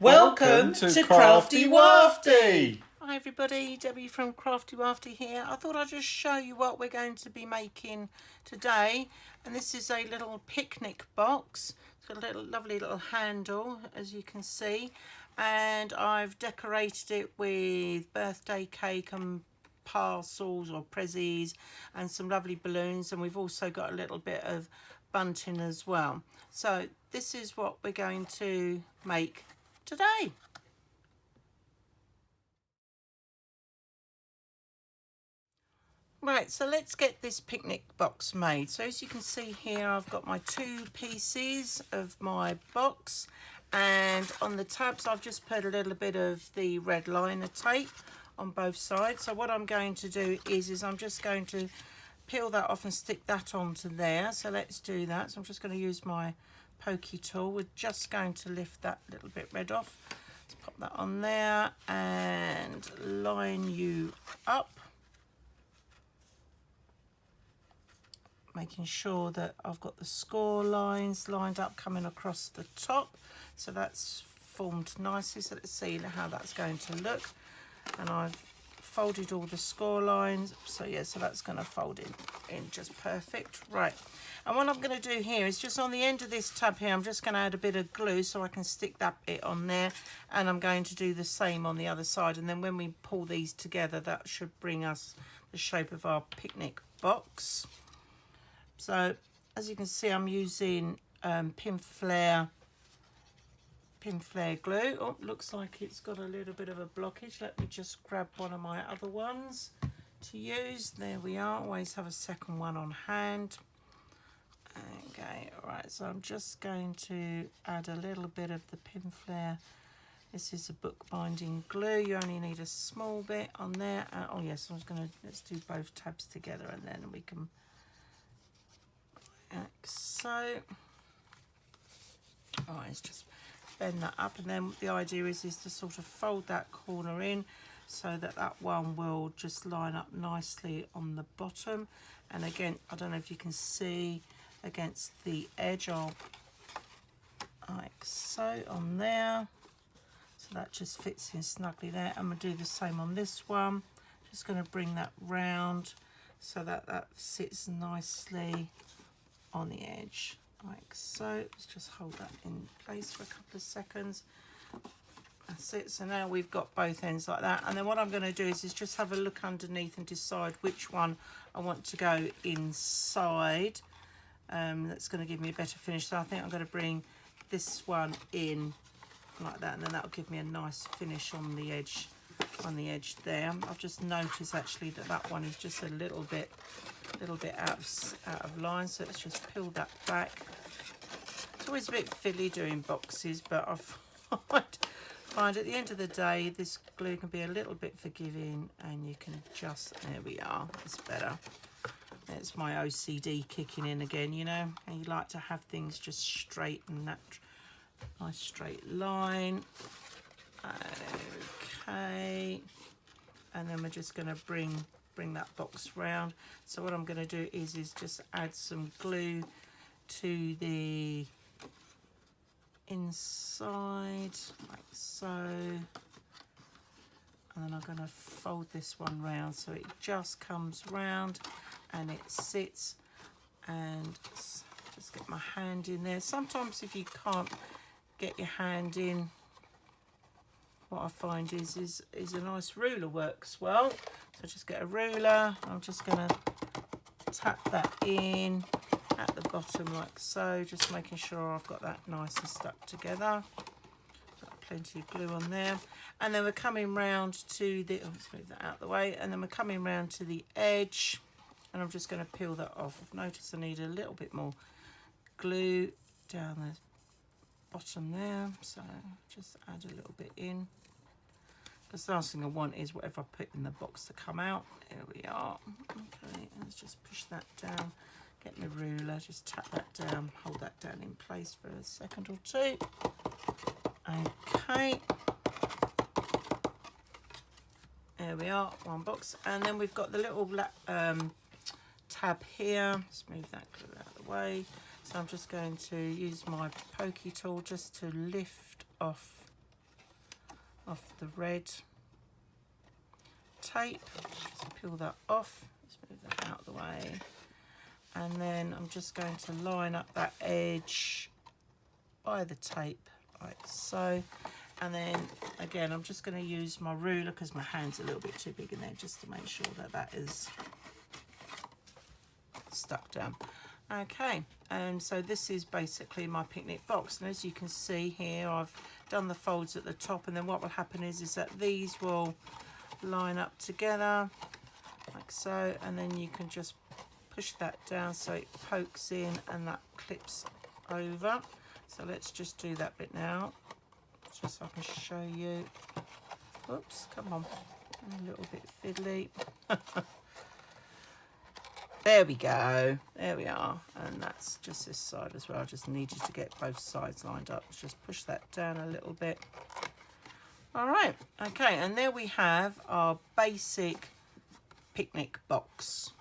Welcome to Craftywafty! Hi everybody, Debbie from Craftywafty here. I thought I'd just show you what we're going to be making today. And this is a little picnic box. It's got a little lovely little handle, as you can see. And I've decorated it with birthday cake and parcels or prezzies and some lovely balloons. And we've also got a little bit of bunting as well. So this is what we're going to make today. Right, so let's get this picnic box made. So as you can see here, I've got my 2 pieces of my box, and on the tabs I've just put a little bit of the red liner tape on both sides. So what I'm going to do is I'm just going to peel that off and stick that onto there. So let's do that. So I'm just going to use my pokey tool. We're just going to lift that little bit red off. Let's pop that on there and line you up, making sure that I've got the score lines lined up coming across the top. So that's formed nicely. So let's see how that's going to look. And I've folded all the score lines. So yeah, so that's going to fold in just perfect. Right. And what I'm going to do here is just on the end of this tab here, I'm just going to add a bit of glue so I can stick that bit on there. And I'm going to do the same on the other side. And then when we pull these together, that should bring us the shape of our picnic box. So as you can see, I'm using pin flare glue. Oh, looks like it's got a little bit of a blockage. Let me just grab one of my other ones to use. There we are. Always have a second one on hand. Okay, all right. So I'm just going to add a little bit of the pin flare. This is a bookbinding glue. You only need a small bit on there. Oh yes, let's do both tabs together, and then we can. Like so. Alright, let's just bend that up, and then the idea is to sort of fold that corner in so that that one will just line up nicely on the bottom. And again, I don't know if you can see against the edge, I'll like so on there, so that just fits in snugly there. I'm going to do the same on this one. Just going to bring that round so that that sits nicely on the edge like so. Let's just hold that in place for a couple of seconds. That's it. So now we've got both ends like that, and then what I'm going to do is just have a look underneath and decide which one I want to go inside. That's going to give me a better finish. So I think I'm going to bring this one in like that, and then that'll give me a nice finish on the edge there. I've just noticed actually that that one is just a little bit out of line, so let's just peel that back. It's always a bit fiddly doing boxes, but I find at the end of the day this glue can be a little bit forgiving, and you can just, there we are, it's better. It's my OCD kicking in again, you know, and you like to have things just straight and that nice straight line. Okay, and then we're just going to bring that box round. So what I'm going to do is just add some glue to the inside like so, and then I'm going to fold this one round so it just comes round and it sits. And just get my hand in there. Sometimes if you can't get your hand in, what I find is a nice ruler works well. So just get a ruler. I'm just going to tap that in at the bottom like so, just making sure I've got that nice and stuck together. Got plenty of glue on there. And then we're coming round to the, let's move that out of the way, and then we're coming round to the edge, and I'm just going to peel that off. I've noticed I need a little bit more glue down the bottom there, so just add a little bit in. Because the last thing I want is whatever I put in the box to come out. There we are. Okay, let's just push that down. Get my ruler, just tap that down, hold that down in place for a second or two. Okay. There we are, one box. And then we've got the little tab here. Let's move that glue out of the way. So I'm just going to use my pokey tool just to lift off off the red tape. Just peel that off. Let's move that out of the way. And then I'm just going to line up that edge by the tape like so. And then again, I'm just going to use my ruler because my hand's a little bit too big in there, just to make sure that that is stuck down. Okay, and so this is basically my picnic box, and as you can see here, I've done the folds at the top, and then what will happen is that these will line up together like so, and then you can just push that down so it pokes in and that clips over. So let's just do that bit now, just so I can show you. Oops, come on, a little bit fiddly. There we go, there we are, and that's just this side as well. I just needed to get both sides lined up. Let's just push that down a little bit. All right, okay, and there we have our basic picnic box.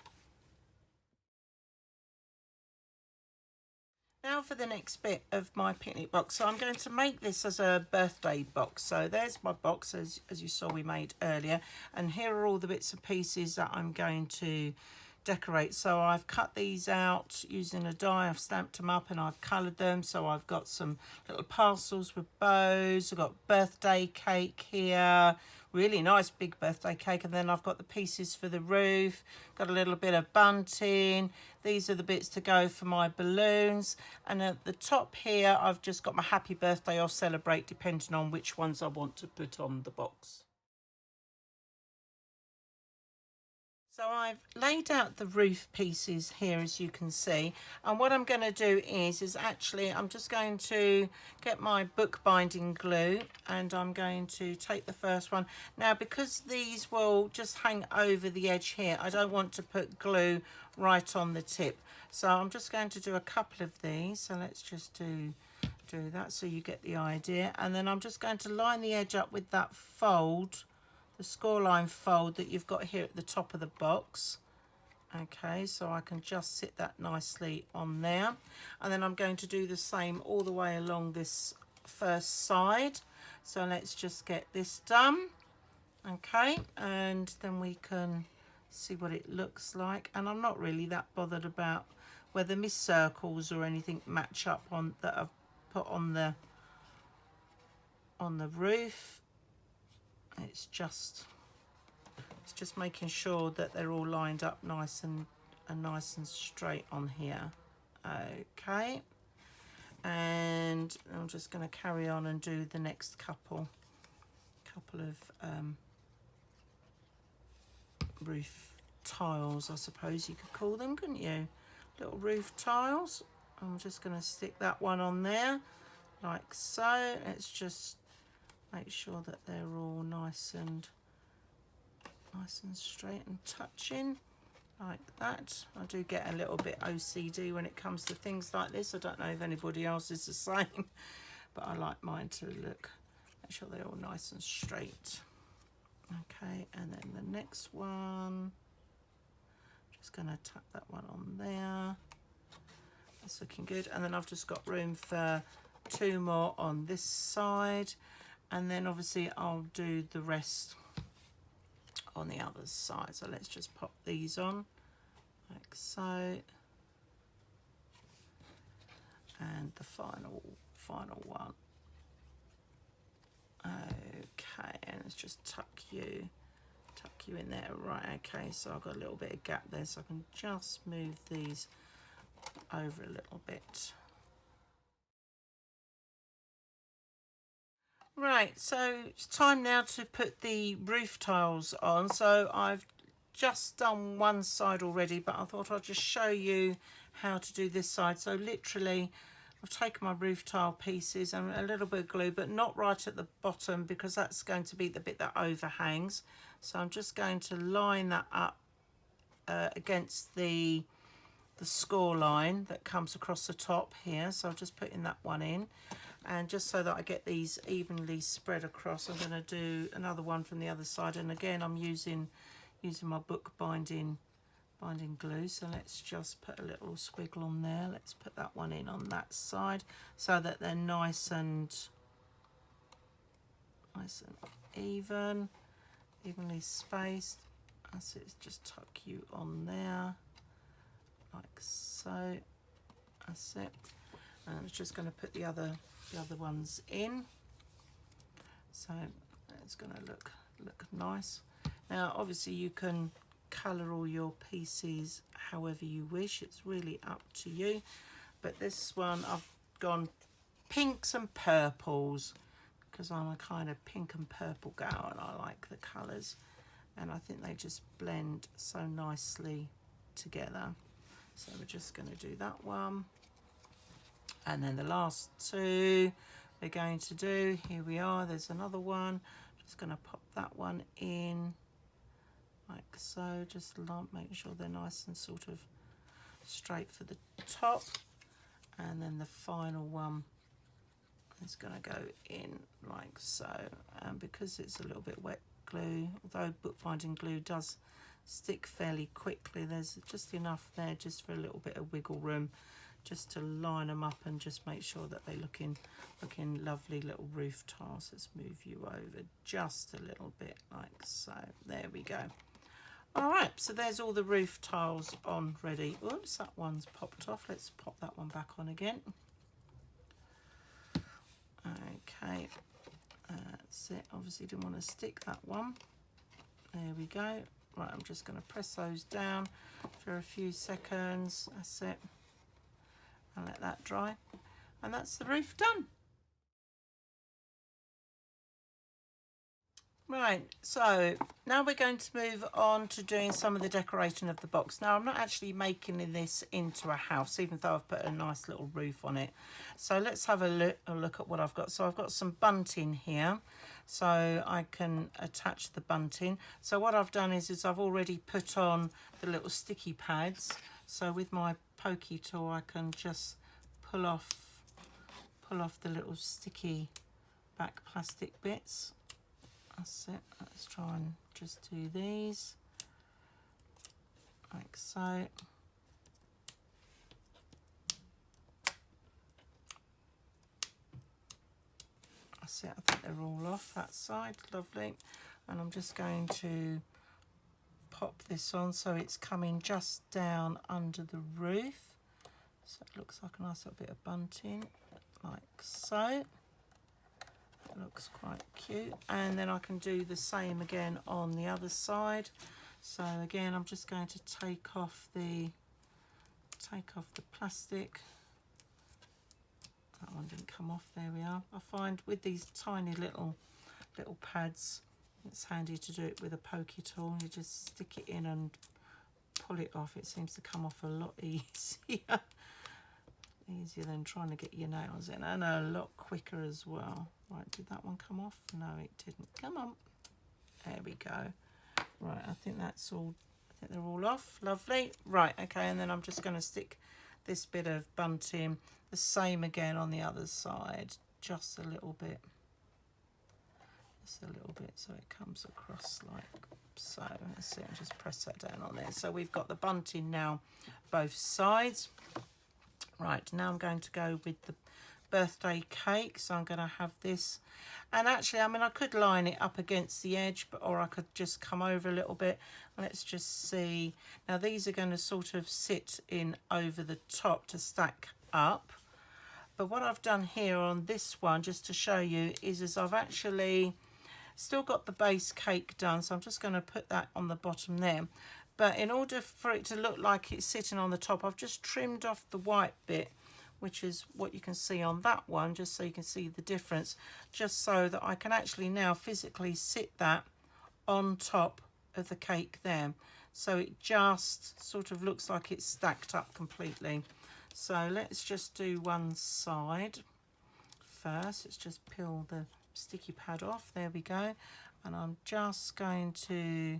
Now for the next bit of my picnic box. So I'm going to make this as a birthday box. So there's my box, as you saw we made earlier, and here are all the bits and pieces that I'm going to decorate. So I've cut these out using a die, I've stamped them up and I've coloured them. So I've got some little parcels with bows, I've got birthday cake here, really nice big birthday cake, and then I've got the pieces for the roof, got a little bit of bunting. These are the bits to go for my balloons, and at the top here I've just got my happy birthday or celebrate, depending on which ones I want to put on the box. So I've laid out the roof pieces here, as you can see, and what I'm going to do is actually I'm just going to get my bookbinding glue, and I'm going to take the first one. Now, because these will just hang over the edge here, I don't want to put glue right on the tip, so I'm just going to do a couple of these. So let's just do that so you get the idea, and then I'm just going to line the edge up with that fold, the score line fold that you've got here at the top of the box. Okay, so I can just sit that nicely on there, and then I'm going to do the same all the way along this first side. So let's just get this done. Okay, and then we can see what it looks like, and I'm not really that bothered about whether my circles or anything match up on that I've put on the roof. It's just making sure that they're all lined up nice and straight on here. Okay, and I'm just going to carry on and do the next couple of roof tiles, I suppose you could call them, couldn't you? Little roof tiles. I'm just going to stick that one on there like so. Let's just make sure that they're all nice and straight and touching like that. I do get a little bit OCD when it comes to things like this. I don't know if anybody else is the same, but I like mine to make sure they're all nice and straight. Okay, and then the next one, just going to tuck that one on there. That's looking good, and then I've just got room for 2 more on this side, and then obviously I'll do the rest on the other side. So let's just pop these on like so, and the final one. Okay, and let's just tuck you in there. Right, okay, so I've got a little bit of gap there, so I can just move these over a little bit. Right, so it's time now to put the roof tiles on. So I've just done one side already, but I thought I'd just show you how to do this side. So literally I've taken my roof tile pieces and a little bit of glue, but not right at the bottom, because that's going to be the bit that overhangs. So I'm just going to line that up against the score line that comes across the top here. So I'm just putting that one in, and just so that I get these evenly spread across, I'm going to do another one from the other side. And again, I'm using my book binding glue. So let's just put a little squiggle on there. Let's put that one in on that side so that they're nice and nice and even, evenly spaced. That's it, just tuck you on there, like so. That's it. And I'm just going to put the other ones in. So it's going to look nice. Now, obviously, you can colour all your pieces however you wish. It's really up to you. But this one, I've gone pinks and purples because I'm a kind of pink and purple gal and I like the colours. And I think they just blend so nicely together. So we're just going to do that one. And then the last two we're going to do, here we are, there's another one. Just going to pop that one in like so, just make sure they're nice and sort of straight for the top. And then the final one is going to go in like so. And because it's a little bit wet glue, although bookbinding glue does stick fairly quickly, there's just enough there just for a little bit of wiggle room, just to line them up and just make sure that they're looking lovely little roof tiles. Let's move you over just a little bit like so. There we go. All right, so there's all the roof tiles on ready. Oops, that one's popped off. Let's pop that one back on again. Okay, that's it. Obviously didn't want to stick that one. There we go. Right, I'm just going to press those down for a few seconds. That's it. And let that dry. And that's the roof done. Right, so now we're going to move on to doing some of the decorating of the box. Now, I'm not actually making this into a house, even though I've put a nice little roof on it. So let's have a look at what I've got. So I've got some bunting here, so I can attach the bunting. So what I've done is I've already put on the little sticky pads. So with my pokey tool, I can just pull off the little sticky back plastic bits. That's it. Let's try and just do these like so. That's it. I think they're all off that side. Lovely. And I'm just going to pop this on so it's coming just down under the roof. So it looks like a nice little bit of bunting, like so. It looks quite cute. And then I can do the same again on the other side. So again, I'm just going to take off the plastic. That one didn't come off. There we are. I find with these tiny little pads, it's handy to do it with a pokey tool. You just stick it in and pull it off. It seems to come off a lot easier. Easier than trying to get your nails in, and a lot quicker as well. Right, did that one come off? No, it didn't. Come on. There we go. Right, I think that's all. I think they're all off. Lovely. Right, okay, and then I'm just going to stick this bit of bunting, the same again on the other side, just a little bit. Just a little bit, so it comes across like so. Let's see, and just press that down on there. So we've got the bunting now, both sides. Right, now I'm going to go with the birthday cake. So I'm going to have this. And actually, I mean, I could line it up against the edge, or I could just come over a little bit. Let's just see. Now, these are going to sort of sit in over the top to stack up. But what I've done here on this one, just to show you, is I've actually still got the base cake done. So I'm just going to put that on the bottom there. But in order for it to look like it's sitting on the top, I've just trimmed off the white bit, which is what you can see on that one, just so you can see the difference, just so that I can actually now physically sit that on top of the cake there. So it just sort of looks like it's stacked up completely. So let's just do one side first. Let's just peel the sticky pad off. There we go. And I'm just going to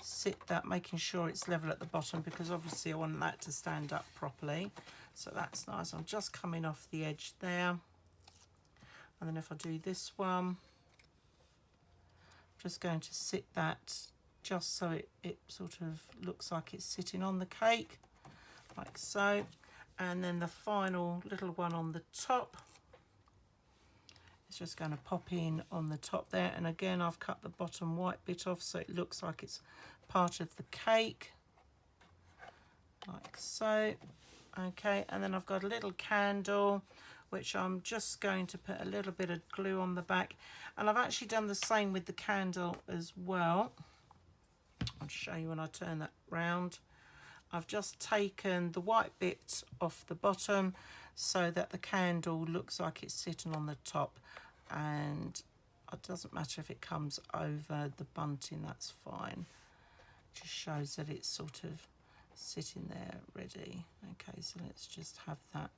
sit that, making sure it's level at the bottom, because obviously I want that to stand up properly. So that's nice. I'm just coming off the edge there. And then if I do this one, I'm just going to sit that just so it sort of looks like it's sitting on the cake, like so. And then the final little one on the top It's just going to pop in on the top there, and again I've cut the bottom white bit off so it looks like it's part of the cake, like so. Okay, and then I've got a little candle which I'm just going to put a little bit of glue on the back, and I've actually done the same with the candle as well. I'll show you when I turn that round. I've just taken the white bit off the bottom so that the candle looks like it's sitting on the top, and it doesn't matter if it comes over the bunting, that's fine. It just shows that it's sort of sitting there ready. Okay, so let's just have that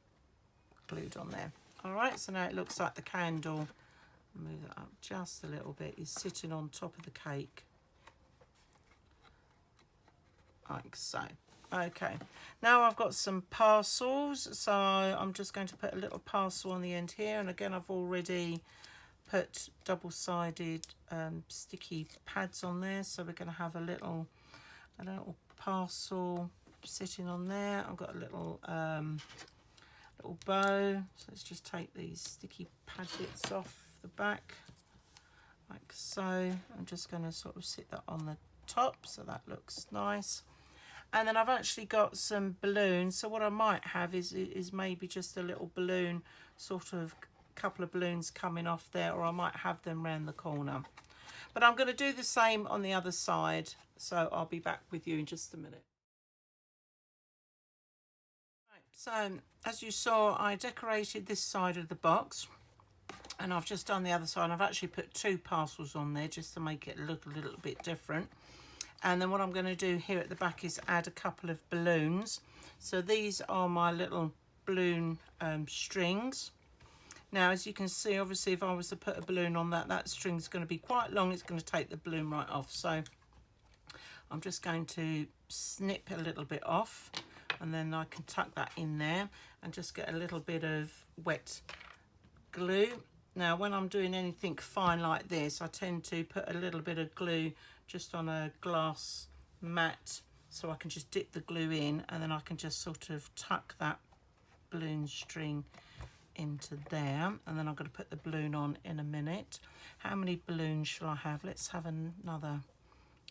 glued on there. All right, so now it looks like the candle, move it up just a little bit, is sitting on top of the cake, like so. Okay, now I've got some parcels, so I'm just going to put a little parcel on the end here, and again I've already put double-sided sticky pads on there, so we're going to have a little parcel sitting on there. I've got a little little bow, so let's just take these sticky pad bits off the back like so. I'm just going to sort of sit that on the top so that looks nice. And then I've actually got some balloons, so what I might have is maybe just a little balloon, sort of couple of balloons coming off there, or I might have them round the corner. But I'm going to do the same on the other side, so I'll be back with you in just a minute. Right, so as you saw, I decorated this side of the box, and I've just done the other side. I've actually put 2 parcels on there just to make it look a little bit different. And then what I'm going to do here at the back is add a couple of balloons. So these are my little balloon strings. Now, as you can see, obviously, if I was to put a balloon on that string's going to be quite long. It's going to take the balloon right off. So I'm just going to snip a little bit off, and then I can tuck that in there and just get a little bit of wet glue. Now, when I'm doing anything fine like this, I tend to put a little bit of glue just on a glass mat, so I can just dip the glue in, and then I can just sort of tuck that balloon string into there, and then I'm going to put the balloon on in a minute. How many balloons shall I have? Let's have another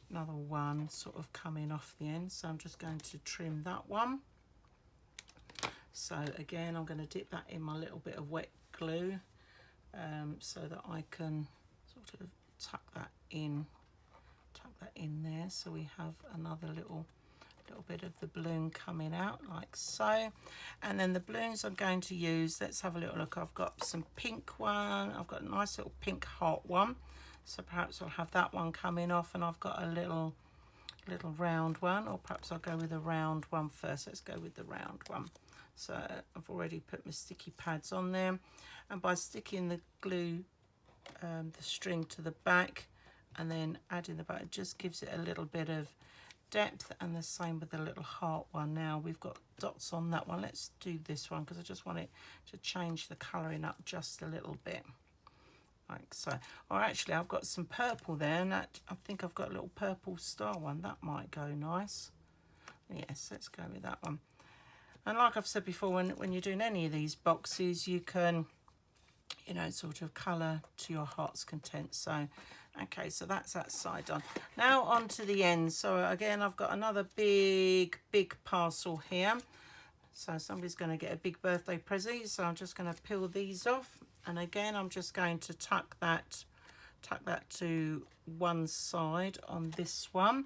one sort of coming off the end, so I'm just going to trim that one. So again, I'm going to dip that in my little bit of wet glue, so that I can sort of tuck that in there, so we have another little bit of the balloon coming out like so. And then the balloons I'm going to use, let's have a little look. I've got some pink one, I've got a nice little pink heart one, so perhaps I'll have that one coming off, and I've got a little round one, or perhaps I'll go with a round one first. Let's go with the round one. So I've already put my sticky pads on there, and by sticking the glue the string to the back and then adding the back, it just gives it a little bit of depth. And the same with the little heart one. Now we've got dots on that one. Let's do this one because I just want it to change the colouring up just a little bit, like so. Or actually, I've got some purple there, and that, I think I've got a little purple star one. That might go nice. Yes, let's go with that one. And like I've said before, when you're doing any of these boxes, you can, you know, sort of colour to your heart's content. So okay, so that's that side done. Now on to the end. So again, I've got another big parcel here. So somebody's going to get a big birthday present. So I'm just going to peel these off, and again I'm just going to tuck that to one side on this one,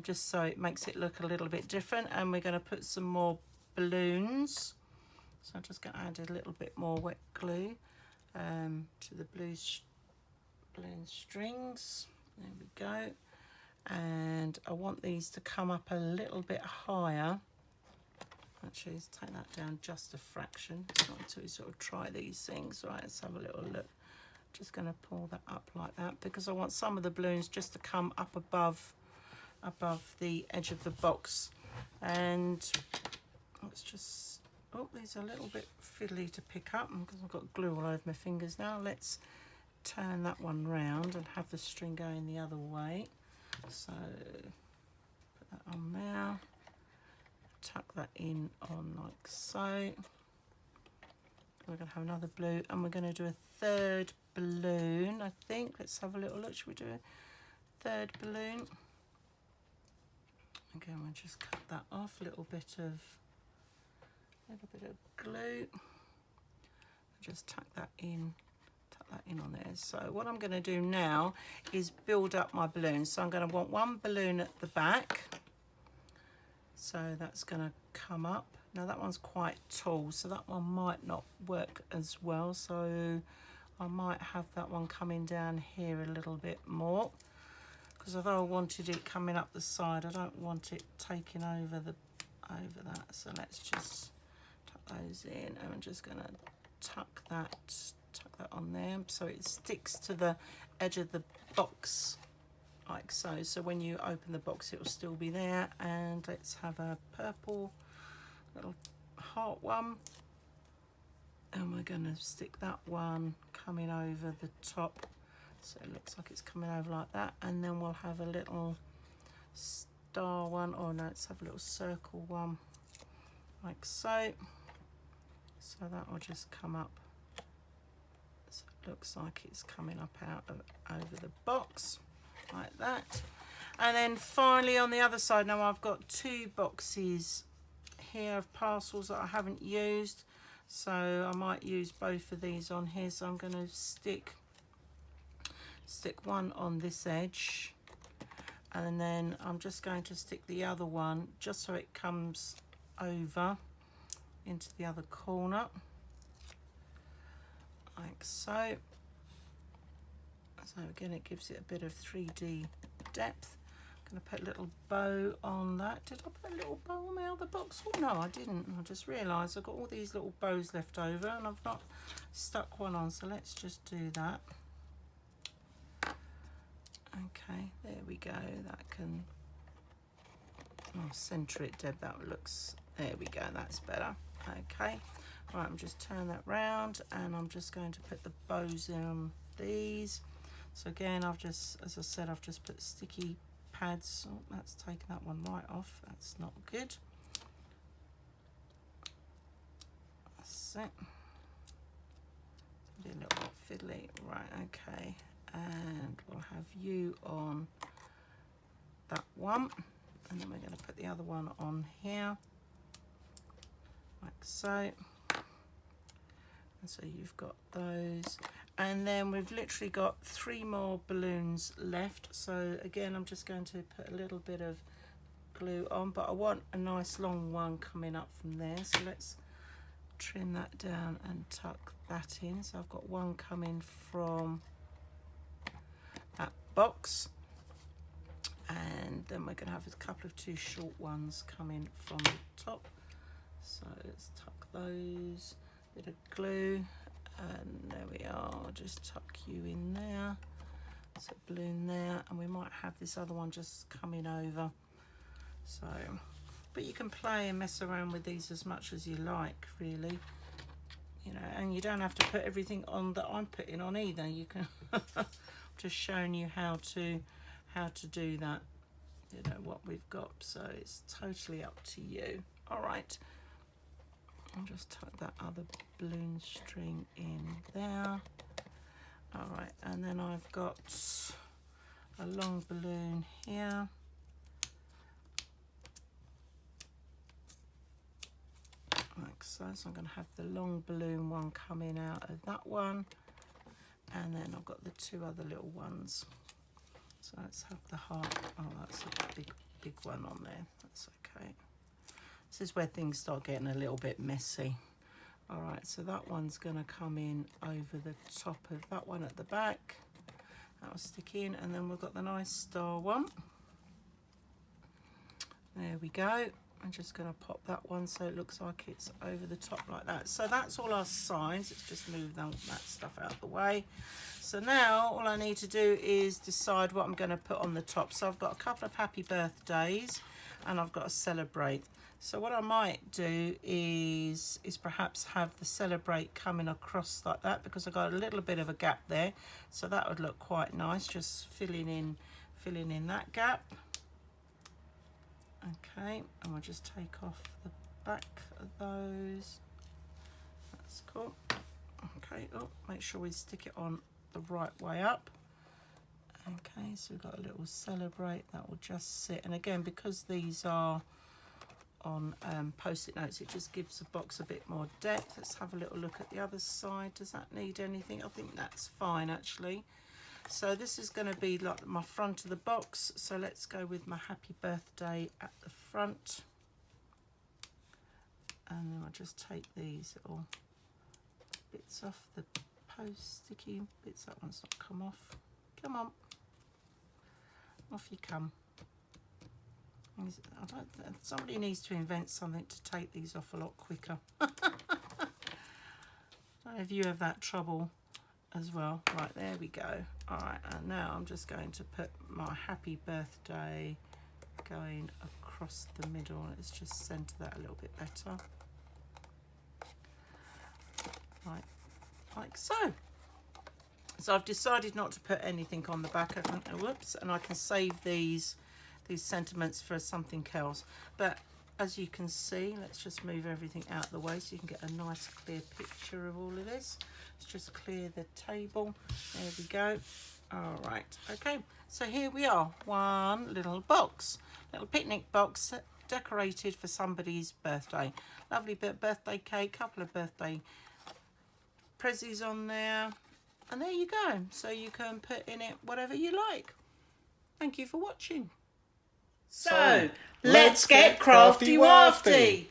just so it makes it look a little bit different. And we're going to put some more balloons. So I'm just going to add a little bit more wet glue to the balloon strings. There we go. And I want these to come up a little bit higher. Actually, let's take that down just a fraction. It's not until you sort of try these things. Right, let's have a little look. Just going to pull that up like that, because I want some of the balloons just to come up above the edge of the box. And let's just, oh, these are a little bit fiddly to pick up because I've got glue all over my fingers now. Let's turn that one round and have the string going the other way. So put that on there, tuck that in on like so. We're going to have another blue, and we're going to do a third balloon, I think. Let's have a little look. Should we do a third balloon? Again, we'll just cut that off. A little bit of glue. Just tuck that in on there. So what I'm going to do now is build up my balloons. So I'm going to want one balloon at the back. So that's going to come up. Now that one's quite tall, so that one might not work as well. So I might have that one coming down here a little bit more, because although I wanted it coming up the side, I don't want it taking over that. So let's just tuck those in, and I'm just going to tuck that on there so it sticks to the edge of the box like so. So when you open the box, it will still be there. And let's have a purple little heart one, and we're going to stick that one coming over the top, so it looks like it's coming over like that. And then we'll have a little star one, or no, let's have a little circle one like so. So that will just come up, so it looks like it's coming up over the box like that. And then finally on the other side, now I've got two boxes here of parcels that I haven't used, so I might use both of these on here. So I'm going to stick one on this edge, and then I'm just going to stick the other one just so it comes over into the other corner like so. So again, it gives it a bit of 3D depth. I'm going to put a little bow on that. Did I put a little bow on my other box? Oh no, I didn't. I just realised I've got all these little bows left over and I've not stuck one on, so let's just do that. Okay, there we go. That can, I'll centre it, Deb. That looks, there we go, that's better. Okay, right, I'm just turn that round, and I'm just going to put the bows in on these. So again, I've just, as I said, I've just put sticky pads. Oh, that's taken that one right off. That's not good. That's it. Be a little bit fiddly. Right, okay. And we'll have you on that one. And then we're going to put the other one on here. Like so. And so you've got those. And then we've literally got 3 more balloons left. So again, I'm just going to put a little bit of glue on, but I want a nice long one coming up from there. So let's trim that down and tuck that in. So I've got one coming from that box. And then we're going to have a couple of 2 short ones coming from the top. So let's tuck those, bit of glue. And there we are, I'll just tuck you in there. So balloon there, and we might have this other one just coming over. So, but you can play and mess around with these as much as you like, really. You know, and you don't have to put everything on that I'm putting on either. You can just showing you how to do that. You know what we've got, so it's totally up to you. All right. I'll just tuck that other balloon string in there. All right, and then I've got a long balloon here. Like so. So I'm going to have the long balloon one coming out of that one, and then I've got the 2 other little ones. So let's have the heart. Oh, that's a big one on there. That's okay. This is where things start getting a little bit messy. All right, so that one's going to come in over the top of that one at the back. That will stick in, and then we've got the nice star one. There we go. I'm just going to pop that one so it looks like it's over the top like that. So that's all our signs. Let's just move that stuff out of the way. So now all I need to do is decide what I'm going to put on the top. So I've got a couple of happy birthdays, and I've got to celebrate. So what I might do is perhaps have the celebrate coming across like that, because I've got a little bit of a gap there. So that would look quite nice, just filling in that gap. Okay, and we'll just take off the back of those. That's cool. Okay, oh, make sure we stick it on the right way up. Okay, so we've got a little celebrate, that will just sit. And again, because these are on post-it notes, it just gives the box a bit more depth. Let's have a little look at the other side. Does that need anything? I think that's fine actually. So this is going to be like my front of the box, so let's go with my happy birthday at the front, and then I'll just take these little bits off the post sticky bits. That one's not come off. Come on, off you come. Somebody needs to invent something to take these off a lot quicker. I don't know if you have that trouble as well. Right, there we go. All right, and now I'm just going to put my happy birthday going across the middle. Let's just centre that a little bit better. Right, like so. So I've decided not to put anything on the back. Whoops, and I can save these sentiments for something else. But as you can see, let's just move everything out of the way so you can get a nice clear picture of all of this. Let's just clear the table. There we go. All right, okay, so here we are, one little box, little picnic box decorated for somebody's birthday. Lovely bit birthday cake, couple of birthday prezzies on there, and there you go. So you can put in it whatever you like. Thank you for watching. So, let's get crafty wafty.